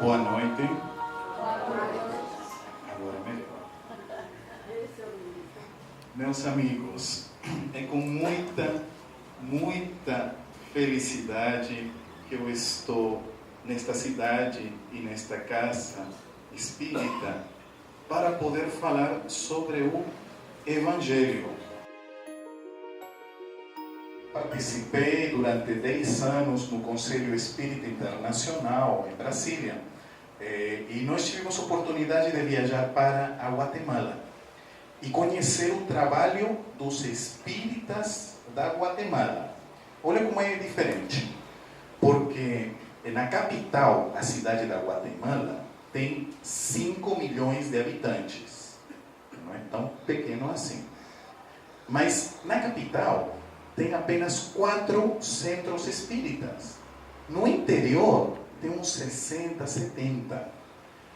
Boa noite. Agora melhor. Meus amigos, é com muita felicidade que eu estou nesta cidade e nesta casa espírita para poder falar sobre o Evangelho. Participei durante 10 anos no Conselho Espírita Internacional em Brasília e nós tivemos a oportunidade de viajar para a Guatemala e conhecer o trabalho dos espíritas da Guatemala. Olha como é diferente, porque na capital, a cidade da Guatemala, tem 5 milhões de habitantes. Não é tão pequeno assim. Mas na capital tem apenas 4 centros espíritas. No interior tem uns 60, 70.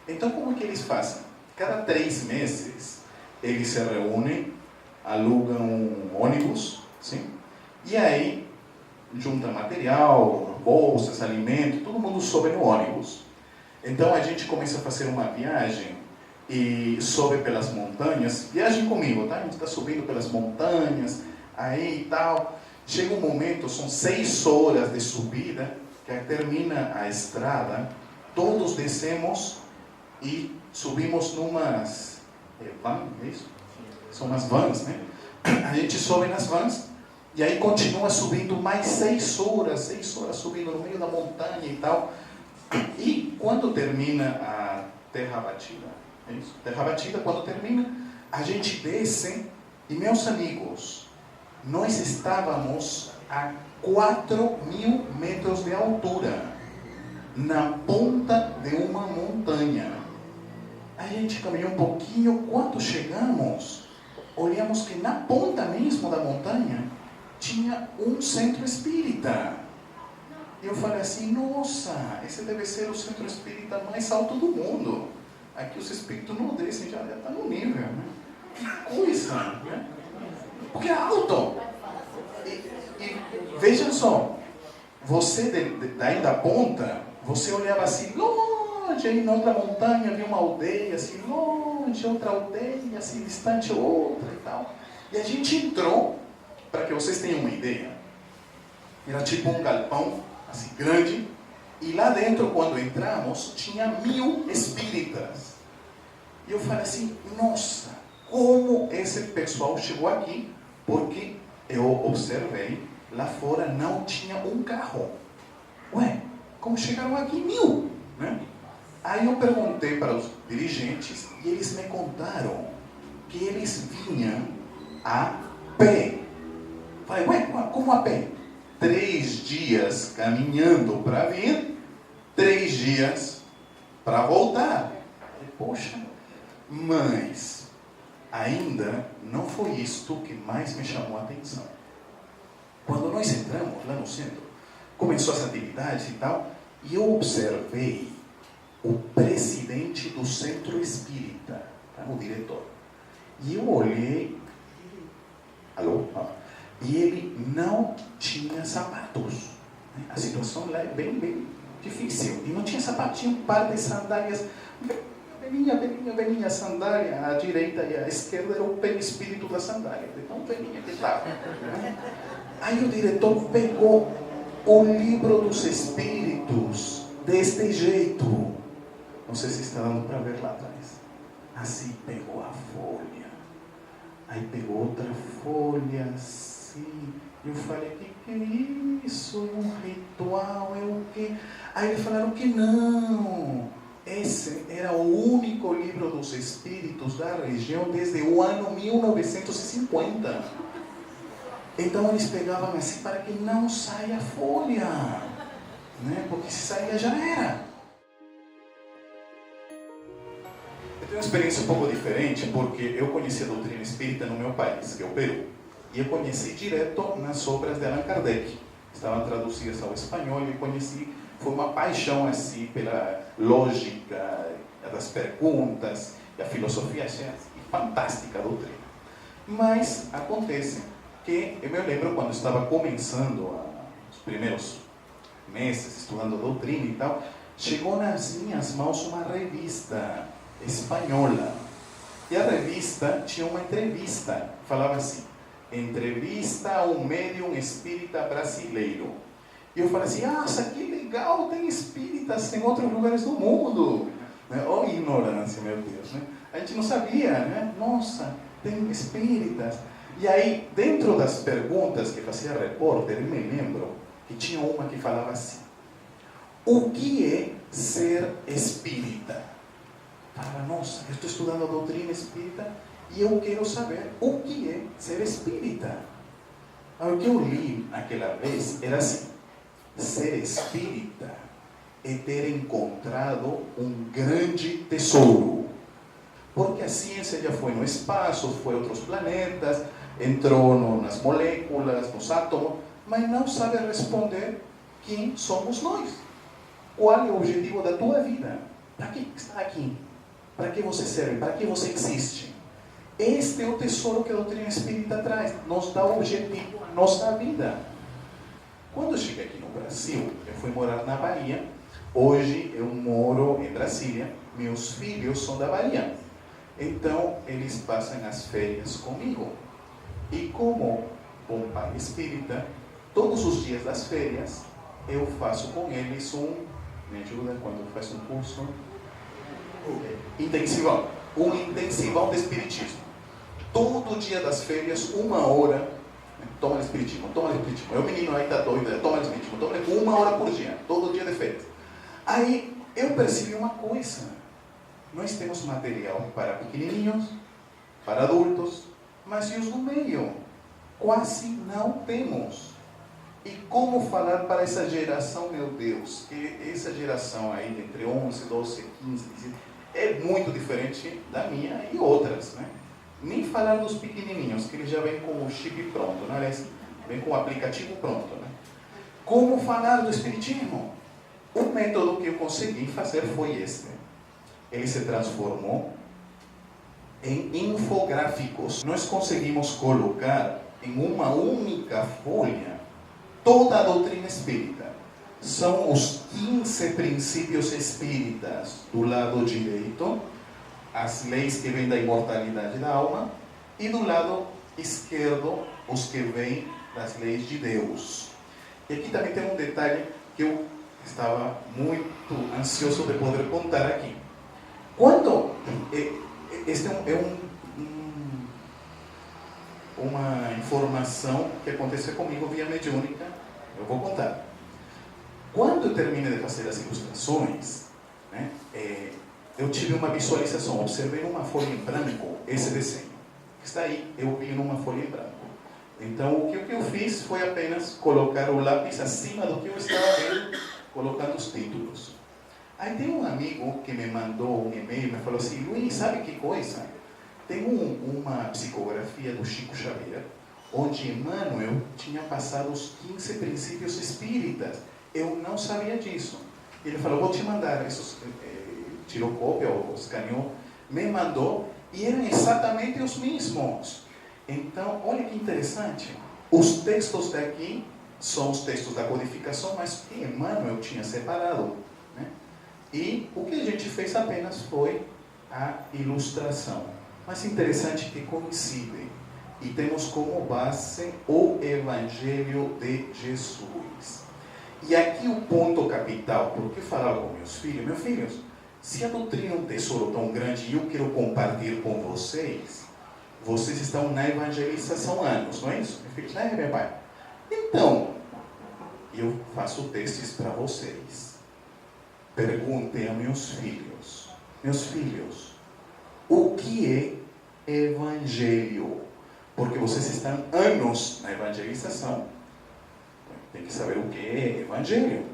Então como que eles fazem? Cada 3 meses eles se reúnem, alugam um ônibus, sim? E aí juntam material, bolsas, alimento, todo mundo sobe no ônibus. Então a gente começa a fazer uma viagem e sobe pelas montanhas. Viagem comigo, tá? A gente está subindo pelas montanhas, aí e tal. Chega um momento, são 6 horas de subida, que termina a estrada, todos descemos e subimos numas vans, é isso? São umas vans, né? A gente sobe nas vans e aí continua subindo mais 6 horas subindo no meio da montanha e tal. E quando termina a terra batida, é isso? Terra batida, quando termina, a gente desce e, meus amigos, nós estávamos a 4.000 metros de altura, na ponta de uma montanha. A gente caminhou um pouquinho, quando chegamos, olhamos que na ponta mesmo da montanha tinha um centro espírita. E eu falei assim, nossa, esse deve ser o centro espírita mais alto do mundo. Aqui os espíritos não descem, já está no nível, né? Que coisa, né? Porque é alto. E vejam só, você daí da ponta, você olhava assim, longe, aí na outra montanha havia uma aldeia, assim, longe, outra aldeia, assim, distante outra e tal. E a gente entrou, para que vocês tenham uma ideia, era tipo um galpão, assim, grande, e lá dentro, quando entramos, tinha 1.000 espíritas. E eu falei assim, nossa, como esse pessoal chegou aqui? Porque eu observei, lá fora não tinha um carro. Ué, como chegaram aqui 1.000? Né? Aí eu perguntei para os dirigentes e eles me contaram que eles vinham a pé. Falei, ué, como a pé? 3 dias caminhando para vir, 3 dias para voltar. Falei, poxa, mas ainda não foi isto que mais me chamou a atenção. Quando nós entramos lá no centro, começou as atividades e tal, e eu observei o presidente do centro espírita, tá? O diretor. E eu olhei, alô? E ele não tinha sapatos. A situação lá é bem difícil. E não tinha sapato, tinha um par de sandálias. Velhinha sandália, à direita e à esquerda era o perispírito da sandália. De tão velhinha que estava. Aí o diretor pegou o livro dos espíritos deste jeito. Não sei se está dando para ver lá atrás. Assim, pegou a folha. Aí pegou outra folha, assim. Eu falei, que é isso? É um ritual? É o quê? Aí eles falaram que não. Esse era o único livro dos espíritos da região desde o ano 1950. Então eles pegavam assim para que não saia a folha, né? Porque se saía já era. Eu tenho uma experiência um pouco diferente porque eu conheci a doutrina espírita no meu país, que é o Peru. E eu conheci direto nas obras de Allan Kardec. Estavam traduzidas ao espanhol e conheci. Foi uma paixão assim pela lógica das perguntas e a filosofia fantástica a doutrina. Mas acontece que eu me lembro quando estava começando os primeiros meses estudando a doutrina e tal, chegou nas minhas mãos uma revista espanhola. E a revista tinha uma entrevista, falava assim, entrevista a um médium espírita brasileiro. E eu falei assim, nossa, que legal, tem espíritas em outros lugares do mundo. Oh, ignorância, meu Deus, né? A gente não sabia, né? Nossa, tem espíritas. E aí, dentro das perguntas que fazia a repórter, eu me lembro que tinha uma que falava assim, o que é ser espírita? Falava, nossa, eu estou estudando a doutrina espírita e eu quero saber o que é ser espírita. O que eu li naquela vez era assim, ser espírita é ter encontrado um grande tesouro. Porque a ciência já foi no espaço, foi a outros planetas, entrou nas moléculas, nos átomos, mas não sabe responder quem somos nós. Qual é o objetivo da tua vida? Para que está aqui? Para que você serve? Para que você existe? Este é o tesouro que a doutrina espírita traz. Nos dá o objetivo à nossa vida. Quando eu cheguei aqui no Brasil, eu fui morar na Bahia. Hoje eu moro em Brasília. Meus filhos são da Bahia. Então, eles passam as férias comigo. E como bom pai espírita, todos os dias das férias, eu faço com eles me ajuda quando eu faço um curso? Intensivão. Um intensivão de espiritismo. Todo dia das férias, 1 hora, toma espiritismo, toma espiritismo. O menino aí está doido, toma espiritismo, toma 1 hora por dia, todo dia de férias. Aí, eu percebi uma coisa. Nós temos material para pequenininhos, para adultos, mas e os do meio? Quase não temos. E como falar para essa geração, meu Deus, que essa geração aí, entre 11, 12, 15, 16, é muito diferente da minha e outras, né? Nem falar dos pequenininhos, que eles já vêm com o chip pronto, né? Vem com o aplicativo pronto, né? Como falar do espiritismo? O método que eu consegui fazer foi este. Ele se transformou em infográficos. Nós conseguimos colocar em uma única folha toda a doutrina espírita. São os 15 princípios espíritas do lado direito, as leis que vêm da imortalidade da alma, e do lado esquerdo, os que vêm das leis de Deus. E aqui também tem um detalhe que eu estava muito ansioso de poder contar aqui. Quando este uma informação que aconteceu comigo via mediúnica, eu vou contar. Quando eu terminei de fazer as ilustrações, né, eu tive uma visualização, observei numa folha em branco esse desenho. Está aí, eu vi numa folha em branco. Então, o que eu fiz foi apenas colocar o lápis acima do que eu estava vendo, colocando os títulos. Aí tem um amigo que me mandou um e-mail e me falou assim, Luiz, sabe que coisa? Tem uma psicografia do Chico Xavier, onde Emmanuel tinha passado os 15 princípios espíritas. Eu não sabia disso. Ele falou, vou te mandar. Isso, tirou cópia ou escaneou, me mandou, e eram exatamente os mesmos. Então, olha que interessante. Os textos daqui são os textos da codificação, mas que Emmanuel tinha separado. E o que a gente fez apenas foi a ilustração. Mas interessante que coincidem. E temos como base o Evangelho de Jesus. E aqui o ponto capital, porque eu falava com meus filhos, se a doutrina é um tesouro tão grande e eu quero compartilhar com vocês, vocês estão na evangelização há anos, não é isso? Meu filho, meu pai. Então, eu faço testes para vocês. Perguntem a meus filhos, o que é evangelho? Porque vocês estão anos na evangelização, tem que saber o que é evangelho.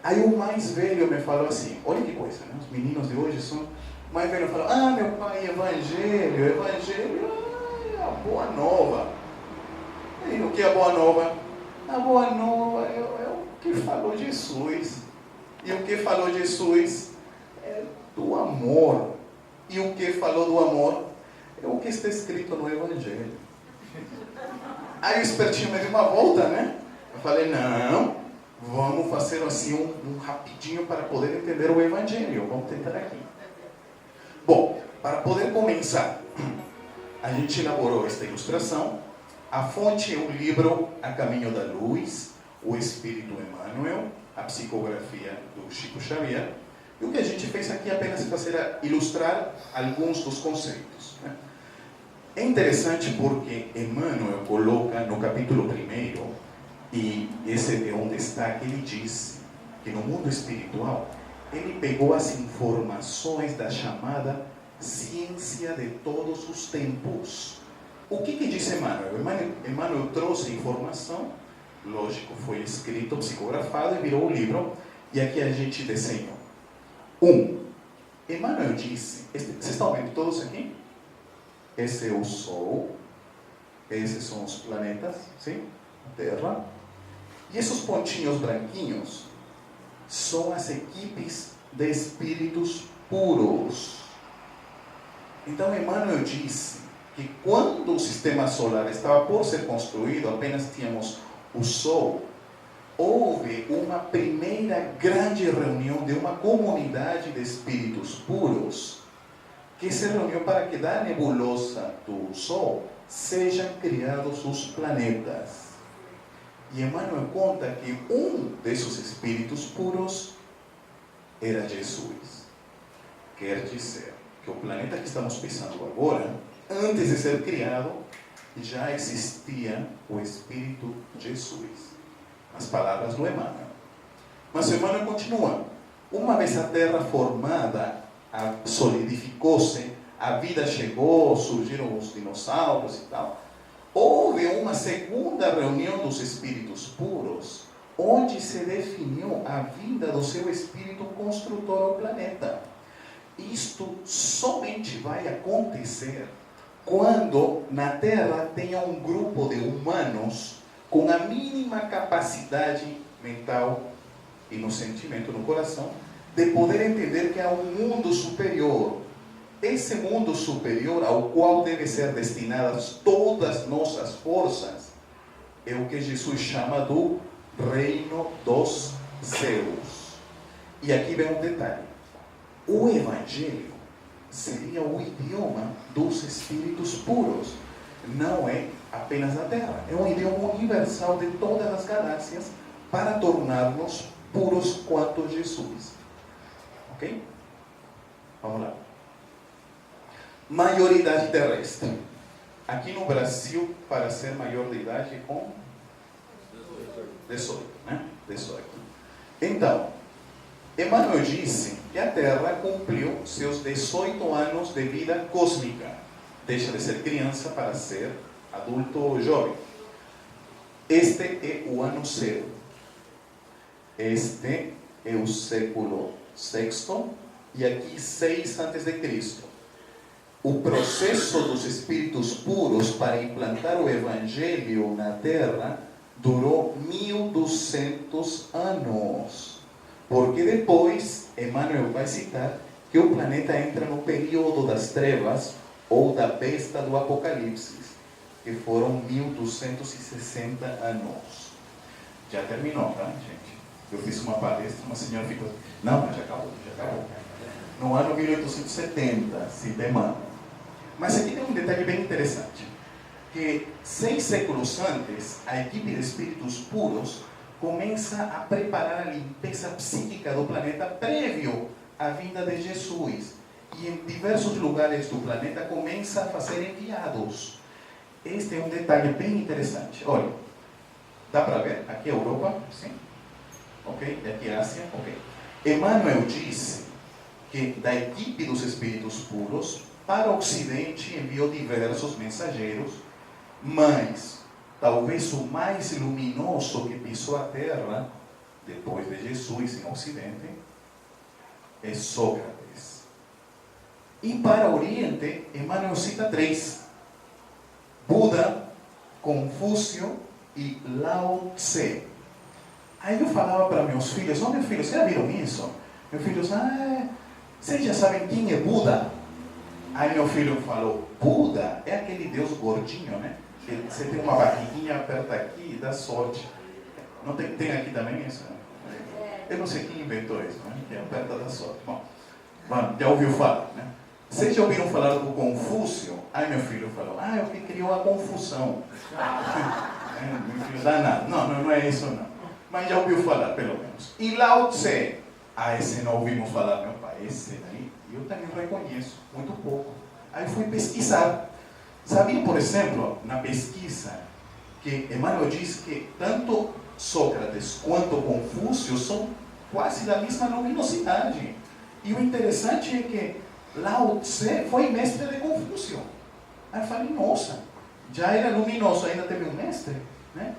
Aí o mais velho me falou assim, olha que coisa, né? Os meninos de hoje são... O mais velho falou, meu pai, evangelho é a boa nova. E o que é a boa nova? A boa nova é o que falou Jesus. E o que falou Jesus é do amor. E o que falou do amor é o que está escrito no Evangelho. Aí o espertinho me deu uma volta, né? Eu falei, não, Vamos fazer assim um rapidinho para poder entender o Evangelho. Vamos tentar aqui. Bom, para poder começar, a gente elaborou esta ilustração. A fonte é o livro A Caminho da Luz, o Espírito Emmanuel, a psicografia do Chico Xavier. E o que a gente fez aqui apenas é ilustrar alguns dos conceitos, né? É interessante porque Emmanuel coloca no capítulo 1, e esse é um destaque, ele diz que no mundo espiritual, ele pegou as informações da chamada ciência de todos os tempos. O que diz Emmanuel? Emmanuel trouxe informação, lógico, foi escrito, psicografado e virou o livro, e aqui a gente desenhou. Emmanuel disse, vocês estão vendo todos aqui? Esse é o Sol, esses são os planetas, sim? A Terra. E esses pontinhos branquinhos são as equipes de espíritos puros. Então Emmanuel disse que quando o sistema solar estava por ser construído, apenas tínhamos o Sol, houve uma primeira grande reunião de uma comunidade de espíritos puros que se reuniu para que da nebulosa do Sol sejam criados os planetas. E Emmanuel conta que um desses espíritos puros era Jesus. Quer dizer que o planeta que estamos pisando agora, antes de ser criado, já existia o Espírito Jesus. As palavras do Emmanuel. Mas o Emmanuel continua. Uma vez a Terra formada, solidificou-se, a vida chegou, surgiram os dinossauros e tal. Houve uma segunda reunião dos espíritos puros, onde se definiu a vinda do seu espírito construtor ao planeta. Isto somente vai acontecer quando na Terra tenha um grupo de humanos com a mínima capacidade mental e no sentimento, no coração, de poder entender que há um mundo superior. Esse mundo superior ao qual devem ser destinadas todas nossas forças é o que Jesus chama do reino dos céus. E aqui vem um detalhe. O Evangelho seria o idioma dos espíritos puros. Não é apenas na Terra. É um idioma universal de todas as galáxias para tornar-nos puros quanto Jesus. Ok? Vamos lá. Maioridade terrestre. Aqui no Brasil, para ser maior de idade, com 18, né? 18. Então, Emmanuel disse que a Terra cumpriu seus 18 anos de vida cósmica. Deixa de ser criança para ser adulto ou jovem. Este é o ano zero. Este é o século VI e aqui 6 a.C. O processo dos espíritos puros para implantar o Evangelho na Terra durou 1200 anos. Porque depois, Emmanuel vai citar que o planeta entra no período das trevas ou da besta do Apocalipse, que foram 1260 anos. Já terminou, tá, gente? Eu fiz uma palestra, uma senhora ficou... Não, mas já acabou. No ano 1870, citei Emmanuel. Mas aqui tem um detalhe bem interessante, que 6 séculos antes, a equipe de espíritos puros começa a preparar a limpeza psíquica do planeta prévio à vinda de Jesus. E em diversos lugares do planeta começa a fazer enviados. Este é um detalhe bem interessante. Olha, dá para ver? Aqui é a Europa, sim? Ok? E aqui é a Ásia, ok? Emmanuel disse que da equipe dos espíritos puros, para o Ocidente enviou diversos mensageiros, mas talvez o mais luminoso que pisou a Terra, depois de Jesus em Ocidente, é Sócrates. E para o Oriente, Emmanuel cita 3. Buda, Confúcio e Lao Tse. Aí eu falava para meus filhos, meu filho, vocês já viram isso? Meus filhos, vocês já sabem quem é Buda? Aí meu filho falou, Buda é aquele Deus gordinho, né? Você tem uma barriguinha, aperta aqui e dá sorte. Não tem aqui também isso? Né? Eu não sei quem inventou isso, né? Que é a perda da sorte. Bom, já ouviu falar, né? Vocês já ouviram falar do Confúcio? Aí meu filho falou, é o que criou a confusão. Meu filho danado. Não é isso não. Mas já ouviu falar, pelo menos. E Lao Tse? Esse não ouvimos falar, meu pai. Esse daí, eu também reconheço, muito pouco. Aí fui pesquisar. Sabia, por exemplo, na pesquisa, que Emmanuel diz que tanto Sócrates quanto Confúcio são quase da mesma luminosidade. E o interessante é que Lao Tse foi mestre de Confúcio. Aí eu falei, nossa, já era luminoso, ainda teve um mestre, né?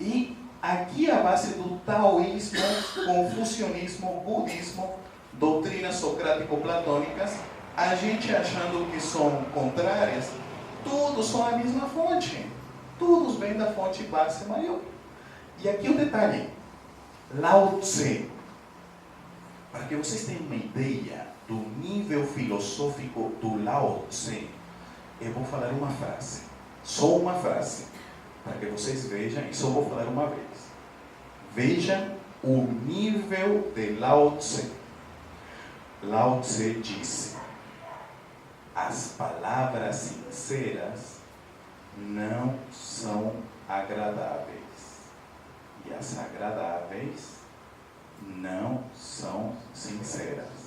E aqui a base do taoísmo, confucionismo, budismo, doutrinas socrático-platônicas, a gente achando que são contrárias, todos são a mesma fonte. Todos vêm da fonte base maior. E aqui o detalhe, Lao Tse, para que vocês tenham uma ideia do nível filosófico do Lao Tse, eu vou falar uma frase, só uma frase, para que vocês vejam, e só vou falar uma vez. Vejam o nível de Lao Tse. Lao Tse disse: as palavras sinceras não são agradáveis, e as agradáveis não são sinceras.